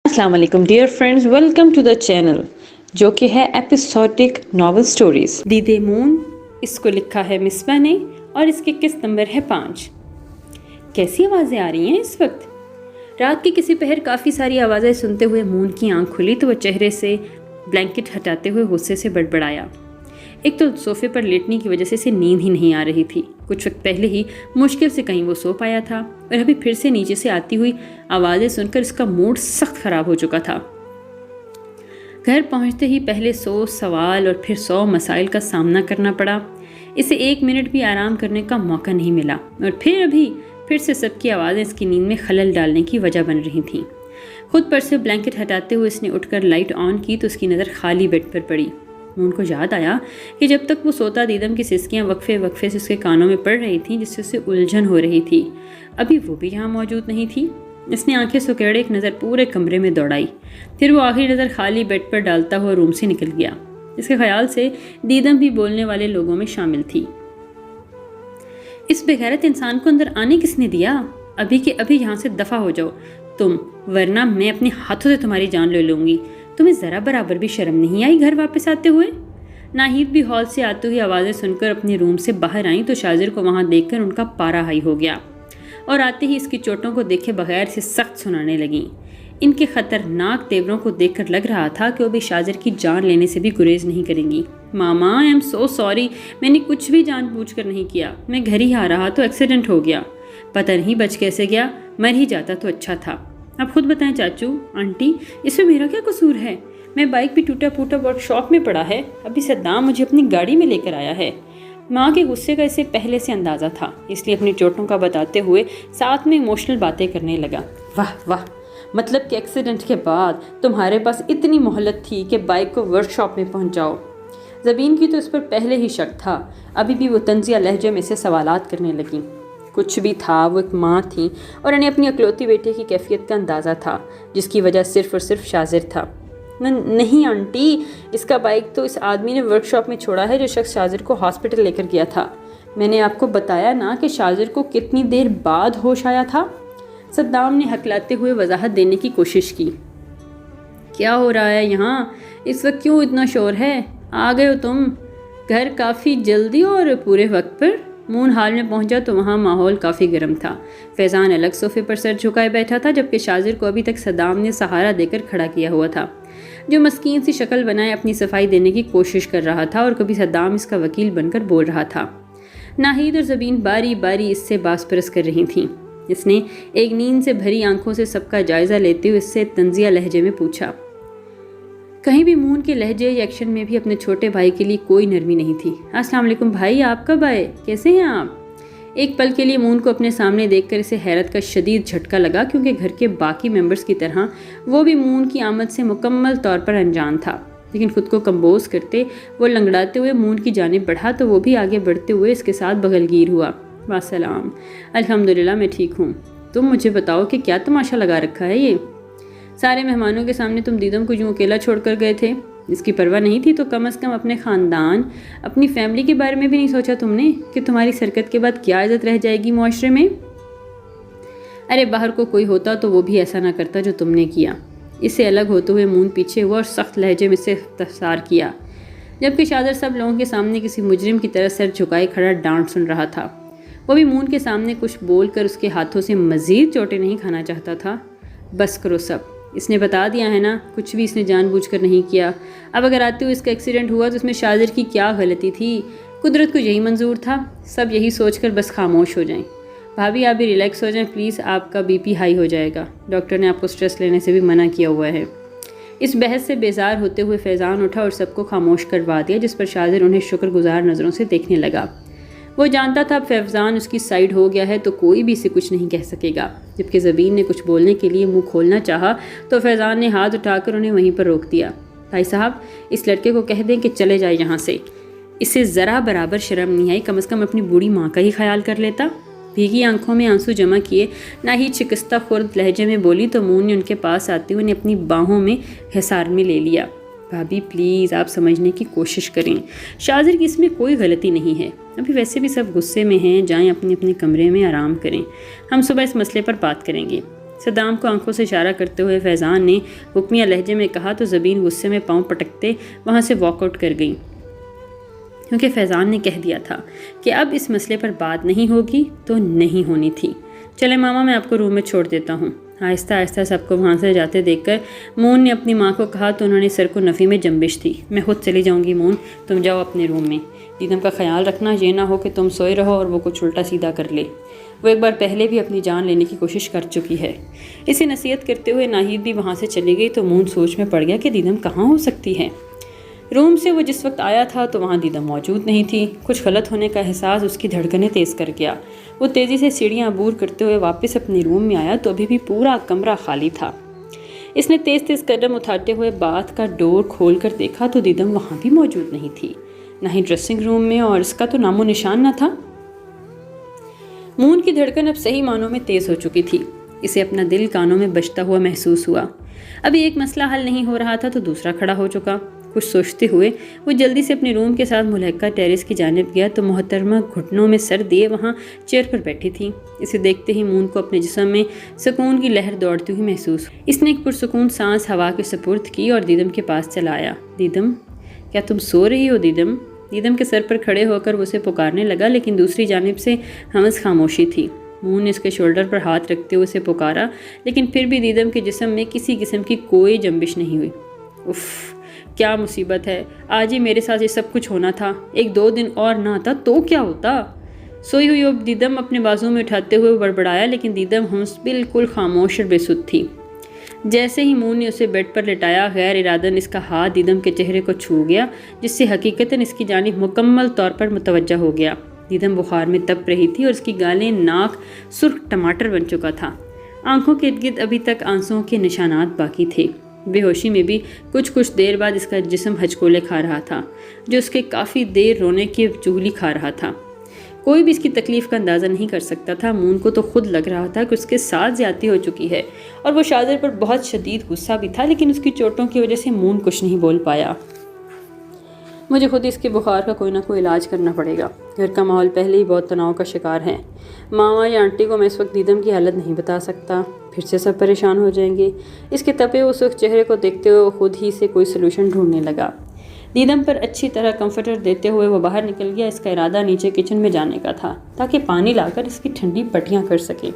السلام علیکم dear friends, welcome to the channel جو کہ ہے ایپیسوڈک ناول سٹوریز۔ دید مون، اس کو لکھا ہے مصباح نے اور اس کی قسط نمبر ہے 5۔ کیسی آوازیں آ رہی ہیں اس وقت؟ رات کی کسی پہر کافی ساری آوازیں سنتے ہوئے مون کی آنکھ کھلی تو وہ چہرے سے بلینکٹ ہٹاتے ہوئے غصے سے بڑبڑایا۔ ایک تو صوفے پر لیٹنے کی وجہ سے اسے نیند ہی نہیں آ رہی تھی۔ کچھ وقت پہلے ہی مشکل سے کہیں وہ سو پایا تھا اور ابھی پھر سے نیچے سے آتی ہوئی آوازیں سن کر اس کا موڈ سخت خراب ہو چکا تھا۔ گھر پہنچتے ہی پہلے 100 سوال اور پھر 100 مسائل کا سامنا کرنا پڑا۔ اسے 1 منٹ بھی آرام کرنے کا موقع نہیں ملا اور پھر سے سب کی آوازیں اس کی نیند میں خلل ڈالنے کی وجہ بن رہی تھیں۔ خود پر سے بلینکٹ ہٹاتے ہوئے اس نے اٹھ کر لائٹ آن کی تو اس کی نظر خالی بیڈ پر پڑی۔ مون کو یاد آیا کہ جب تک وہ سوتا دیدم کی سسکیاں وقفے وقفے سے اس کے کانوں میں پڑ رہی تھیں، جس سے اسے الجھن ہو رہی تھی، ابھی وہ بھی یہاں موجود نہیں تھی۔ اس نے آنکھیں سکیڑے ایک نظر پورے کمرے میں دوڑائی، پھر وہ آخری نظر خالی بیڈ پر ڈالتا ہوا روم سے نکل گیا۔ اس کے خیال سے دیدم بھی بولنے والے لوگوں میں شامل تھی۔ اس بغیرت انسان کو اندر آنے کس نے دیا؟ ابھی کے ابھی یہاں سے دفع ہو جاؤ تم، ورنہ میں اپنے ہاتھوں سے تمہاری جان لے لوں گی۔ تمہیں ذرا برابر بھی شرم نہیں آئی گھر واپس آتے ہوئے؟ ناہید بھی ہال سے آتی ہوئی آوازیں سن کر اپنے روم سے باہر آئیں تو شاذر کو وہاں دیکھ کر ان کا پارا ہائی ہو گیا اور آتے ہی اس کی چوٹوں کو دیکھے بغیر سے سخت سنانے لگیں۔ ان کے خطرناک تیوروں کو دیکھ کر لگ رہا تھا کہ وہ بھی شاذر کی جان لینے سے بھی گریز نہیں کریں گی۔ ماما، آئی ایم سو سوری، میں نے کچھ بھی جان بوجھ کر نہیں کیا۔ میں گھر ہی آ رہا تو ایکسیڈنٹ ہو گیا، پتہ نہیں بچ کیسے گیا، مر ہی جاتا تو اچھا تھا۔ اب خود بتائیں چاچو، آنٹی، اس میں میرا کیا قصور ہے؟ میں بائک بھی ٹوٹا پھوٹا ورک شاپ میں پڑا ہے، ابھی صدام مجھے اپنی گاڑی میں لے کر آیا ہے۔ ماں کے غصے کا اسے پہلے سے اندازہ تھا، اس لیے اپنی چوٹوں کا بتاتے ہوئے ساتھ میں ایموشنل باتیں کرنے لگا۔ واہ واہ، مطلب کہ ایکسیڈنٹ کے بعد تمہارے پاس اتنی مہلت تھی کہ بائک کو ورک شاپ میں پہنچ جاؤ۔ زبین کی تو اس پر پہلے ہی شک تھا، ابھی بھی وہ طنزیہ لہجے میں سے سوالات کرنے لگیں۔ کچھ بھی تھا، وہ ایک ماں تھیں اور انہیں اپنی اکلوتی بیٹے کی کیفیت کا اندازہ تھا، جس کی وجہ صرف اور صرف شاذر تھا۔ نہیں آنٹی، اس کا بائک تو اس آدمی نے ورک شاپ میں چھوڑا ہے جو شخص شاذر کو ہاسپٹل لے کر گیا تھا۔ میں نے آپ کو بتایا نا کہ شاذر کو کتنی دیر بعد ہوش آیا تھا۔ صدام نے ہکلاتے ہوئے وضاحت دینے کی کوشش کی۔ کیا ہو رہا ہے یہاں؟ اس وقت کیوں اتنا شور ہے؟ آ گئے ہو تم گھر کافی جلدی اور پورے وقت پر؟ مون ہال میں پہنچا تو وہاں ماحول کافی گرم تھا۔ فیضان الگ صوفے پر سر جھکائے بیٹھا تھا، جبکہ شاذر کو ابھی تک صدام نے سہارا دے کر کھڑا کیا ہوا تھا، جو مسکین سی شکل بنائے اپنی صفائی دینے کی کوشش کر رہا تھا اور کبھی صدام اس کا وکیل بن کر بول رہا تھا۔ ناہید اور زبین باری باری اس سے باس پرس کر رہی تھیں۔ اس نے ایک نیند سے بھری آنکھوں سے سب کا جائزہ لیتے ہوئے اس سے طنزیہ لہجے میں پوچھا۔ کہیں بھی مون کے لہجے یا ایکشن میں بھی اپنے چھوٹے بھائی کے لیے کوئی نرمی نہیں تھی۔ السلام علیکم بھائی، آپ کب آئے؟ کیسے ہیں آپ؟ ایک پل کے لیے مون کو اپنے سامنے دیکھ کر اسے حیرت کا شدید جھٹکا لگا، کیونکہ گھر کے باقی ممبرز کی طرح وہ بھی مون کی آمد سے مکمل طور پر انجان تھا۔ لیکن خود کو کمبوز کرتے وہ لنگڑاتے ہوئے مون کی جانب بڑھا تو وہ بھی آگے بڑھتے ہوئے اس کے ساتھ بغل گیر ہوا۔ واسلام، الحمدللہ میں ٹھیک ہوں۔ تم مجھے بتاؤ کہ کیا تماشا لگا رکھا ہے یہ؟ سارے مہمانوں کے سامنے تم دیدم کو یوں اکیلا چھوڑ کر گئے تھے؟ اس کی پرواہ نہیں تھی تو کم از کم اپنے خاندان، اپنی فیملی کے بارے میں بھی نہیں سوچا تم نے کہ تمہاری سرکت کے بعد کیا عزت رہ جائے گی معاشرے میں؟ ارے باہر کو کوئی ہوتا تو وہ بھی ایسا نہ کرتا جو تم نے کیا۔ اس سے الگ ہوتے ہوئے مون پیچھے ہوا اور سخت لہجے میں سے استفسار کیا، جبکہ شاذر سب لوگوں کے سامنے کسی مجرم کی طرح سر جھکائے کھڑا ڈانٹ سن رہا تھا۔ وہ بھی مون کے سامنے کچھ بول کر اس کے ہاتھوں سے مزید چوٹیں نہیں کھانا چاہتا تھا۔ بس کرو سب، اس نے بتا دیا ہے نا، کچھ بھی اس نے جان بوجھ کر نہیں کیا۔ اب اگر آتے ہوئے اس کا ایکسیڈنٹ ہوا تو اس میں شاذر کی کیا غلطی تھی؟ قدرت کو یہی منظور تھا۔ سب یہی سوچ کر بس خاموش ہو جائیں۔ بھابھی آپ بھی ریلیکس ہو جائیں پلیز، آپ کا بی پی ہائی ہو جائے گا، ڈاکٹر نے آپ کو سٹریس لینے سے بھی منع کیا ہوا ہے۔ اس بحث سے بیزار ہوتے ہوئے فیضان اٹھا اور سب کو خاموش کروا دیا، جس پر شاذر انہیں شکر گزار نظروں سے دیکھنے لگا۔ وہ جانتا تھا اب فیضان اس کی سائیڈ ہو گیا ہے تو کوئی بھی اسے کچھ نہیں کہہ سکے گا۔ جبکہ زبین نے کچھ بولنے کے لیے منہ کھولنا چاہا تو فیضان نے ہاتھ اٹھا کر انہیں وہیں پر روک دیا۔ بھائی صاحب، اس لڑکے کو کہہ دیں کہ چلے جائے یہاں سے، اسے ذرا برابر شرم نہیں آئی، کم از کم اپنی بوڑھی ماں کا ہی خیال کر لیتا۔ بھیگی آنکھوں میں آنسو جمع کیے ناہید شکستہ خورد لہجے میں بولی تو مون نے ان کے پاس آتے ہوئے انہیں اپنی باہوں میں حصار میں لے لیا۔ بھابھی پلیز آپ سمجھنے کی کوشش کریں، شاذر کی اس میں کوئی غلطی نہیں ہے، ابھی ویسے بھی سب غصے میں ہیں، جائیں اپنے اپنے کمرے میں آرام کریں، ہم صبح اس مسئلے پر بات کریں گے۔ صدام کو آنکھوں سے اشارہ کرتے ہوئے فیضان نے حکمیہ لہجے میں کہا تو زبین غصے میں پاؤں پٹکتے وہاں سے واک آؤٹ کر گئی، کیونکہ فیضان نے کہہ دیا تھا کہ اب اس مسئلے پر بات نہیں ہوگی تو نہیں ہونی تھی۔ چلے ماما، میں آپ کو روم میں چھوڑ دیتا ہوں۔ آہستہ آہستہ سب کو وہاں سے جاتے دیکھ کر مون نے اپنی ماں کو کہا تو انہوں نے سر کو نفی میں جنبش تھی۔ میں خود چلی جاؤں گی مون، تم جاؤ اپنے روم میں۔ دیدم کا خیال رکھنا، یہ نہ ہو کہ تم سوئے رہو اور وہ کچھ الٹا سیدھا کر لے، وہ ایک بار پہلے بھی اپنی جان لینے کی کوشش کر چکی ہے۔ اسے نصیحت کرتے ہوئے ناہید بھی وہاں سے چلی گئی تو مون سوچ میں پڑ گیا کہ دیدم کہاں ہو سکتی ہے۔ روم سے وہ جس وقت آیا تھا تو وہاں دیدم موجود نہیں تھی۔ کچھ غلط ہونے کا احساس اس کی دھڑکنیں تیز کر گیا۔ وہ تیزی سے سیڑھیاں عبور کرتے ہوئے واپس اپنے روم میں آیا تو ابھی بھی پورا کمرہ خالی تھا۔ اس نے تیز تیز قدم اٹھاتے ہوئے باتھ کا ڈور کھول کر دیکھا تو دیدم وہاں بھی موجود نہیں تھی، نہ ہی ڈریسنگ روم میں، اور اس کا تو نام و نشان نہ تھا۔ مون کی دھڑکن اب صحیح معنوں میں تیز ہو چکی تھی۔ اسے اپنا دل کانوں میں بجتا ہوا محسوس ہوا۔ ابھی ایک مسئلہ حل نہیں ہو رہا تھا تو دوسرا کھڑا ہو چکا۔ کچھ سوچتے ہوئے وہ جلدی سے اپنے روم کے ساتھ ملحقہ ٹیرس کی جانب گیا تو محترمہ گھٹنوں میں سر دیے وہاں چیئر پر بیٹھی تھی۔ اسے دیکھتے ہی مون کو اپنے جسم میں سکون کی لہر دوڑتی ہوئی محسوس ہوئی۔ اس نے ایک پرسکون سانس ہوا کے سپرد کی اور دیدم کے پاس چلا آیا۔ دیدم، کیا تم سو رہی ہو دیدم؟ دیدم کے سر پر کھڑے ہو کر وہ اسے پکارنے لگا، لیکن دوسری جانب سے ہمس خاموشی تھی۔ مون نے اس کے شولڈر پر ہاتھ رکھتے ہوئے اسے پکارا، لیکن پھر بھی دیدم کے جسم میں کسی قسم کی کوئی جنبش نہیں ہوئی۔ اف، کیا مصیبت ہے! آج ہی میرے ساتھ یہ سب کچھ ہونا تھا، ایک دو دن اور نہ آتا تو کیا ہوتا؟ سوئی ہوئی اب دیدم اپنے بازو میں اٹھاتے ہوئے بڑبڑایا، لیکن دیدم ہمس بالکل خاموش اور بے سدھ تھی۔ جیسے ہی مون نے اسے بیڈ پر لٹایا، غیر ارادن اس کا ہاتھ دیدم کے چہرے کو چھو گیا، جس سے حقیقتاً اس کی جانب مکمل طور پر متوجہ ہو گیا۔ دیدم بخار میں تپ رہی تھی اور اس کی گالیں، ناک سرخ ٹماٹر بن چکا تھا۔ آنکھوں کے ارد گرد ابھی تک آنسوؤں کے نشانات باقی تھے۔ بے ہوشی میں بھی کچھ دیر بعد اس کا جسم ہچکولے کھا رہا تھا، جو اس کے کافی دیر رونے کی چغلی کھا رہا تھا۔ کوئی بھی اس کی تکلیف کا اندازہ نہیں کر سکتا تھا۔ مون کو تو خود لگ رہا تھا کہ اس کے ساتھ زیادتی ہو چکی ہے، اور وہ شاذر پر بہت شدید غصہ بھی تھا، لیکن اس کی چوٹوں کی وجہ سے مون کچھ نہیں بول پایا۔ مجھے خود اس کے بخار کا کوئی نہ کوئی علاج کرنا پڑے گا۔ گھر کا ماحول پہلے ہی بہت تناؤ کا شکار ہے۔ ماما یا آنٹی کو میں اس وقت دیدم کی حالت نہیں بتا سکتا، پھر سے سب پریشان ہو جائیں گے۔ اس کے تپے اس وقت چہرے کو دیکھتے ہوئے وہ خود ہی سے کوئی سلوشن ڈھونڈنے لگا۔ دیدم پر اچھی طرح کمفرٹر دیتے ہوئے وہ باہر نکل گیا۔ اس کا ارادہ نیچے کچن میں جانے کا تھا تاکہ پانی لا کر اس کی ٹھنڈی پٹیاں کر سکے۔